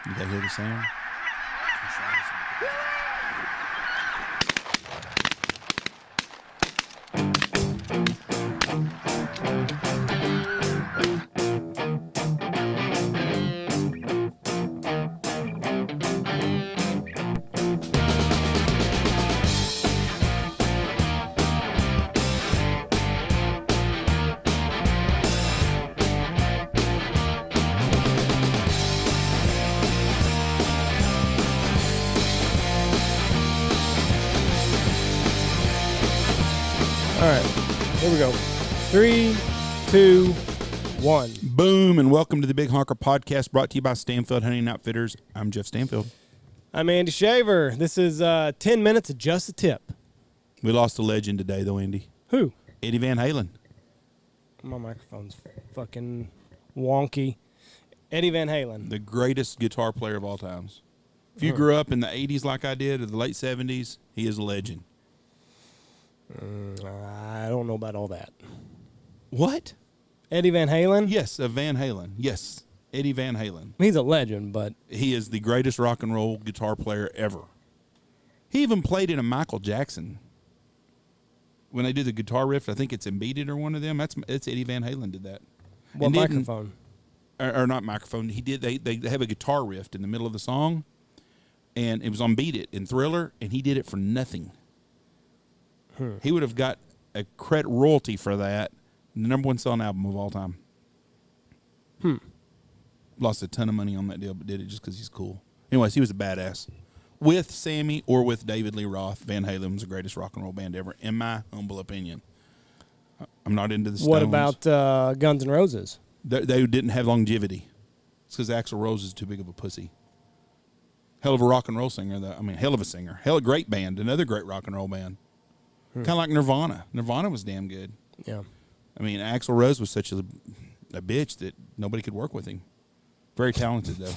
Did they hear the sound? All right, here we go. 3, 2, 1. Boom, and welcome to the Big Honker Podcast, brought to you by Stanfield Hunting Outfitters. I'm Jeff Stanfield. I'm Andy Shaver. This is 10 minutes of just a tip. We lost a legend today, though, Andy. Who? Eddie Van Halen. My microphone's fucking wonky. Eddie Van Halen. The greatest guitar player of all times. If you grew up in the 80s like I did, or the late 70s, he is a legend. I don't know about all that. What? Eddie Van Halen? Yes, Van Halen. Yes, Eddie Van Halen. He's a legend, but... He is the greatest rock and roll guitar player ever. He even played in a Michael Jackson. When they did the guitar riff, I think it's in Beat It or one of them. It's Eddie Van Halen did that. What microphone? Or not microphone. He did. They have a guitar riff in the middle of the song, and it was on Beat It in Thriller, and he did it for nothing. He would have got a credit royalty for that. The number one selling album of all time. Lost a ton of money on that deal, but did it just because he's cool. Anyways, he was a badass. With Sammy or with David Lee Roth, Van Halen was the greatest rock and roll band ever, in my humble opinion. I'm not into the Stones. What about Guns N' Roses? They didn't have longevity. It's because Axl Rose is too big of a pussy. Hell of a rock and roll singer, though. I mean, hell of a singer. Hell of a great band. Another great rock and roll band. Kind of like Nirvana. Nirvana was damn good. Yeah. I mean, Axl Rose was such a bitch that nobody could work with him. Very talented, though.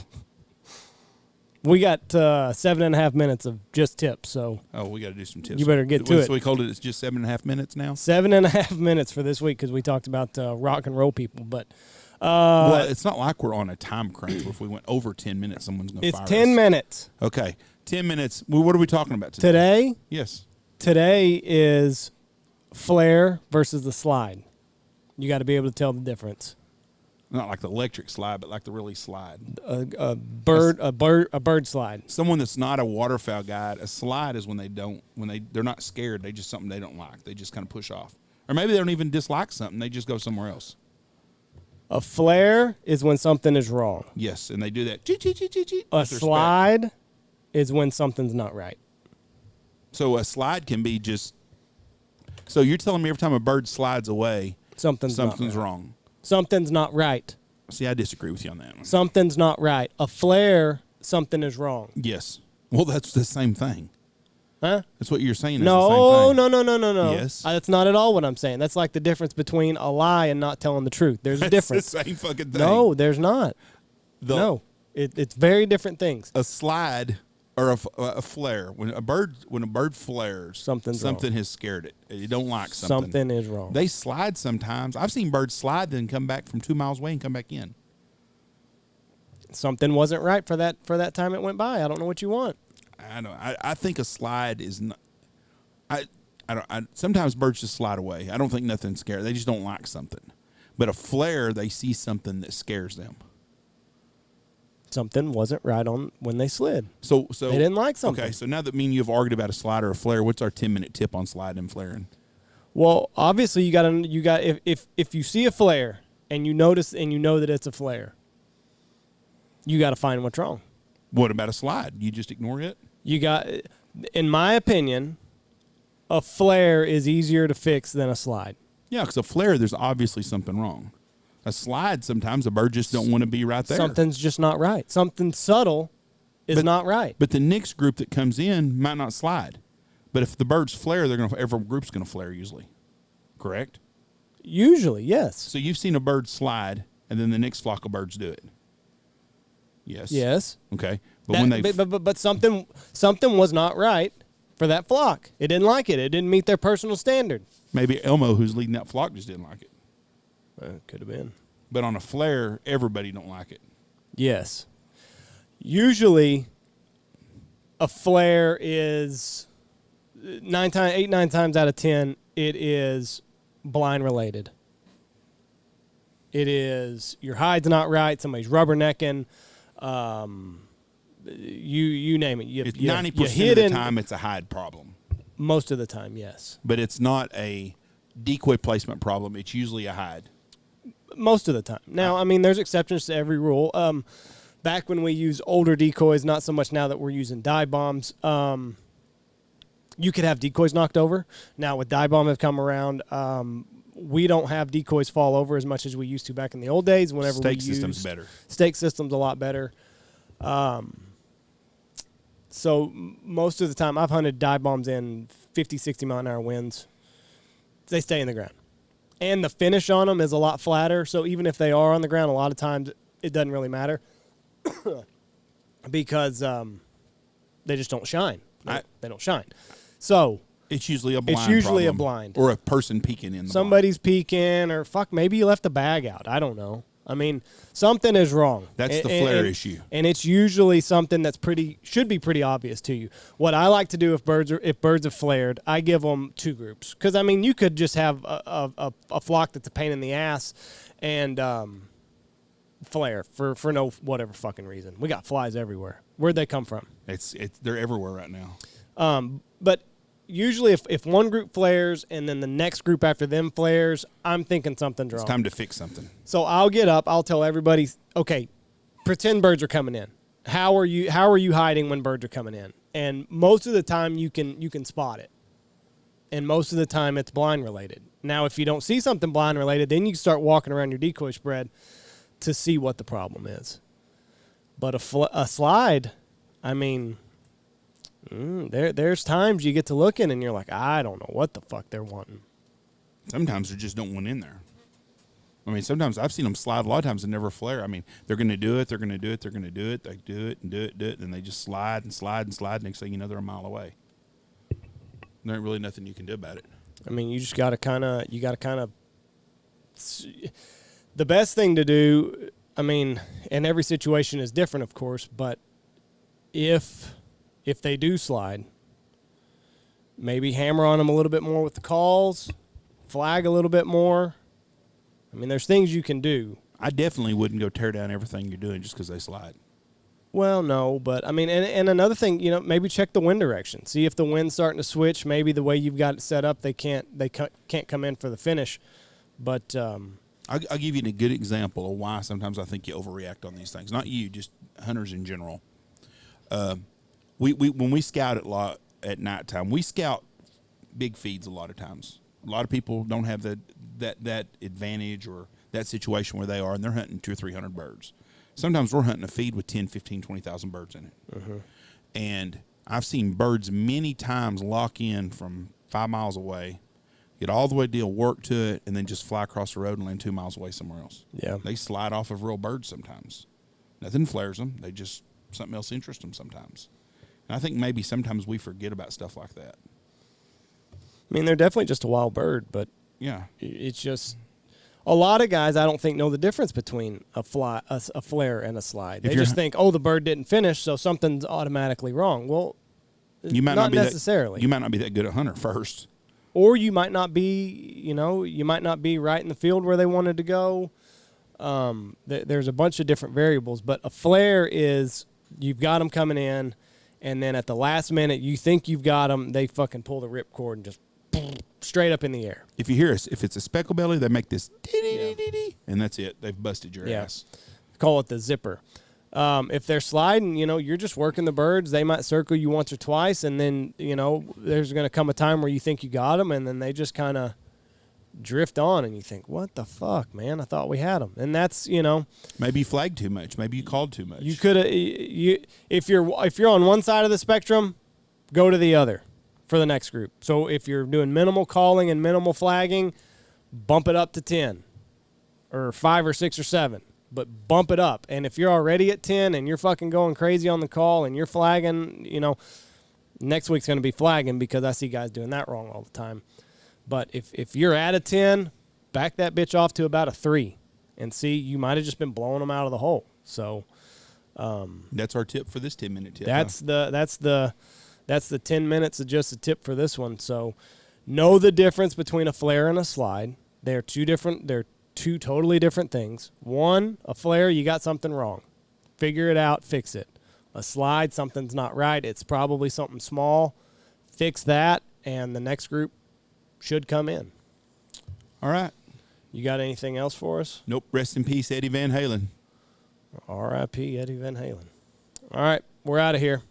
We got 7.5 minutes of just tips, so... Oh, we got to do some tips. You better get to it. So we called it, it's just 7.5 minutes now? 7.5 minutes for this week because we talked about rock and roll people, but... well, it's not like we're on a time crunch where if we went over 10 minutes, someone's going to fire us. It's 10 minutes. Okay. 10 minutes. Well, what are we talking about today? Today? Yes. Today is flare versus the slide. You got to be able to tell the difference. Not like the electric slide, but like the really slide. A bird slide. Someone that's not a waterfowl guide, a slide is when they're not scared. They just something they don't like. They just kind of push off. Or maybe they don't even dislike something. They just go somewhere else. A flare is when something is wrong. Yes, and they do that. A slide is when something's not right. So a slide can be just... So you're telling me every time a bird slides away, something's wrong. Something's not right. See, I disagree with you on that one. Something's not right. A flare, something is wrong. Yes. Well, that's the same thing. Huh? That's what you're saying. No. Yes. That's not at all what I'm saying. That's like the difference between a lie and not telling the truth. There's a difference. It's the same fucking thing. No, there's not. No. It's very different things. A slide or a flare. When a bird flares, something has scared it. You don't like something. Something is wrong. They slide sometimes. I've seen birds slide then come back from 2 miles away and come back in. Something wasn't right for that time it went by. I don't know what you want. I know. I think a slide is not. Sometimes birds just slide away. I don't think nothing's scary. They just don't like something. But a flare, they see something that scares them. Something wasn't right on when they slid. So they didn't like something. Okay, so now that me and you have argued about a slide or a flare, what's our 10-minute tip on sliding and flaring? Well, obviously you got if you see a flare and you notice and you know that it's a flare, you got to find what's wrong. What about a slide? You just ignore it? You got, in my opinion, a flare is easier to fix than a slide. Yeah, because a flare, there's obviously something wrong. A slide, sometimes a bird just don't want to be right there. Something's just not right. Something subtle is not right. But the next group that comes in might not slide. But if the birds flare, every group's going to flare usually. Correct? Usually, yes. So you've seen a bird slide, and then the next flock of birds do it. Yes. Yes. Okay. But but something was not right for that flock. It didn't like it. It didn't meet their personal standard. Maybe Elmo, who's leading that flock, just didn't like it. Could have been. But on a flare, everybody don't like it. Yes. Usually, a flare is 9 times out of 10, it is blind related. It is your hide's not right, somebody's rubbernecking, you name it. It's 90% of the time it's a hide problem. Most of the time, yes. But it's not a decoy placement problem. It's usually a hide. Most of the time. Now, I mean, there's exceptions to every rule. Back when we used older decoys, not so much now that we're using dive bombs, you could have decoys knocked over. Now, with dive bomb have come around, we don't have decoys fall over as much as we used to back in the old days. Whenever stake system's better. Stake system's a lot better. So most of the time, I've hunted dive bombs in 50, 60 mile an hour winds. They stay in the ground. And the finish on them is a lot flatter, so even if they are on the ground, a lot of times it doesn't really matter because they just don't shine. They don't shine. So it's usually a blind It's usually problem, a blind. or a person peeking in the Somebody's peeking, or maybe you left the bag out. I don't know. I mean, something is wrong. That's the flare issue. And it's usually something that's should be pretty obvious to you. What I like to do if birds have flared, I give them 2 groups. Because, I mean, you could just have a flock that's a pain in the ass and flare for no whatever fucking reason. We got flies everywhere. Where'd they come from? They're everywhere right now. But usually if one group flares and then the next group after them flares, I'm thinking something's wrong. It's time to fix something. So I'll get up, I'll tell everybody, okay, pretend birds are coming in. How are you hiding when birds are coming in? And most of the time you can spot it. And most of the time it's blind related. Now if you don't see something blind related, then you can start walking around your decoy spread to see what the problem is. But a slide, I mean, there's times you get to looking and you're like, I don't know what the fuck they're wanting. Sometimes they just don't want in there. I mean, sometimes I've seen them slide a lot of times and never flare. I mean, they're going to do it, they're going to do it, they're going to do it, they do it and do it, do it, and they just slide and slide and slide. Next thing you know, they're a mile away. There ain't really nothing you can do about it. I mean, you just got to kind of, the best thing to do, I mean, and every situation is different, of course, but if they do slide, maybe hammer on them a little bit more with the calls, flag a little bit more. I mean, there's things you can do. I definitely wouldn't go tear down everything you're doing just because they slide. Well, no, but I mean, and another thing, maybe check the wind direction. See if the wind's starting to switch. Maybe the way you've got it set up, they can't come in for the finish. But I'll give you a good example of why sometimes I think you overreact on these things. Not you, just hunters in general. We when we scout it a lot at nighttime, we scout big feeds a lot of times. A lot of people don't have that advantage or that situation where they are, and they're hunting 200 or 300 birds. Sometimes we're hunting a feed with 10, 15, 20,000 birds in it. Uh-huh. And I've seen birds many times lock in from 5 miles away, get all the way to work to it, and then just fly across the road and land 2 miles away somewhere else. Yeah. They slide off of real birds sometimes. Nothing flares them. They just, something else interests them sometimes. And I think maybe sometimes we forget about stuff like that. I mean, they're definitely just a wild bird, but yeah, it's just a lot of guys I don't think know the difference between a flare and a slide. They just think, oh, the bird didn't finish, so something's automatically wrong. Well, you might not necessarily. You might not be that good at hunter first, or you might not be. You might not be right in the field where they wanted to go. There's a bunch of different variables, but a flare is you've got them coming in, and then at the last minute you think you've got them, they fucking pull the ripcord and just straight up in the air. If you hear us, if it's a speckle belly, they make this dee-dee-dee-dee-dee, and that's it. They've busted your ass. Call it the zipper. If they're sliding, you're just working the birds. They might circle you once or twice, and then, there's going to come a time where you think you got them, and then they just kind of drift on, and you think, what the fuck, man? I thought we had them. And that's, maybe you flagged too much. Maybe you called too much. You could have, if you're on one side of the spectrum, go to the other for the next group. So if you're doing minimal calling and minimal flagging, bump it up to 10 or 5 or 6 or 7, but bump it up. And if you're already at 10 and you're fucking going crazy on the call and you're flagging, next week's going to be flagging because I see guys doing that wrong all the time. But if you're at a 10, back that bitch off to about a 3 and see, you might have just been blowing them out of the hole. So That's our tip for this 10-minute tip. That's the 10 minutes of just a tip for this one. So know the difference between a flare and a slide. They're two totally different things. One, a flare, you got something wrong. Figure it out, fix it. A slide, something's not right. It's probably something small. Fix that, and the next group should come in. All right. You got anything else for us? Nope. Rest in peace, Eddie Van Halen. R.I.P. Eddie Van Halen. All right, we're out of here.